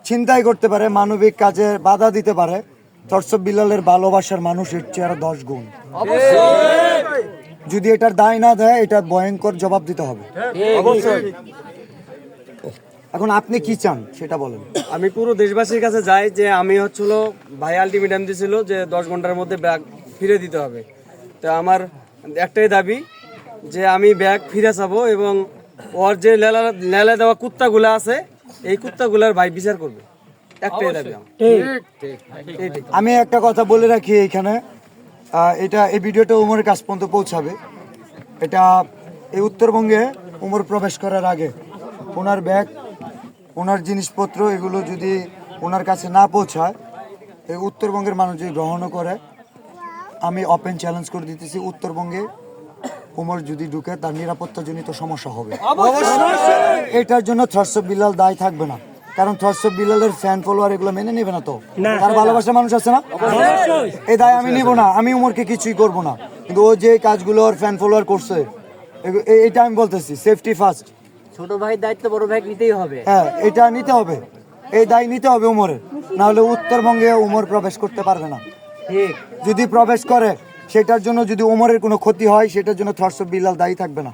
ছিনতাই করতে পারে, মানবিক কাজে বাধা দিতে পারে, থরসব বিল্লালের ভালোবাসার মানুষের চেয়ে আরো 10 গুণ। যদি এটার দায় না দেয়, এটা ভয়ঙ্কর জবাব দিতে হবে। এখন আপনি কি চান সেটা বলেন। আমি পুরো দেশবাসীর কাছে যাই যে আমি হচ্ছিল ভাই আলটিমেটাম দিয়েছিল যে 10 ঘন্টার মধ্যে ব্যাগ ফিরে দিতে হবে। তো আমার একটাই দাবি যে আমি ব্যাগ ফিরে চাবো এবং ওর যে লেলা দেওয়া কুত্তাগুলো আছে এই কুত্তাগুলার ভাই বিচার করবে, একটাই দাবি আমার। আমি একটা কথা বলে রাখি এইখানে, এই ভিডিওটা উমরের কাছ পর্যন্ত পৌঁছাবে। এটা এই উত্তরবঙ্গে উমর প্রবেশ করার আগে ওনার ব্যাগ, ওনার জিনিসপত্র এগুলো যদি ওনার কাছে না পৌঁছায়, এই উত্তরবঙ্গের মানুষ যদি গ্রহণও করে, আমি ওপেন চ্যালেঞ্জ করে দিতেছি, উত্তরবঙ্গে উমর যদি ঢুকে তার নিরাপত্তাজনিত সমস্যা হবে। এটার জন্য থরসব বিল্লাল দায় থাকবে না, কারণ থরসব বিল্লালের ফ্যান ফলোয়ার এগুলো মেনে নেবে না। তো তার ভালোবাসার মানুষ আছে না, এই দায় আমি নিব না। আমি উমরকে কিছুই করব না, কিন্তু ও যে কাজগুলো ওর ফ্যান ফলোয়ার করছে এটা আমি বলতেছি সেফটি ফার্স্ট। ছোট ভাইয়ের দায়িত্ব বড় ভাই নিতেই হবে। হ্যাঁ, এটা নিতে হবে, এই দায় নিতে হবে উমরের, না হলে উত্তরবঙ্গে উমর প্রবেশ করতে পারবে না। ঠিক। যদি প্রবেশ করে সেটার জন্য যদি উমরের কোনো ক্ষতি হয়, সেটার জন্য থরসব বিল্লাল দায়ী থাকবে না।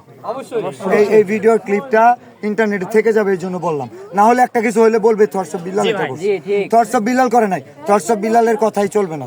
এই ভিডিওর ক্লিপটা ইন্টারনেটে থেকে যাবে, এই জন্য বললাম। না হলে একটা কিছু হলে বলবে থরসব বিল্লাল এটা করছে। থরসব বিল্লাল করে নাই, থরসব বিল্লালের কথাই চলবে না।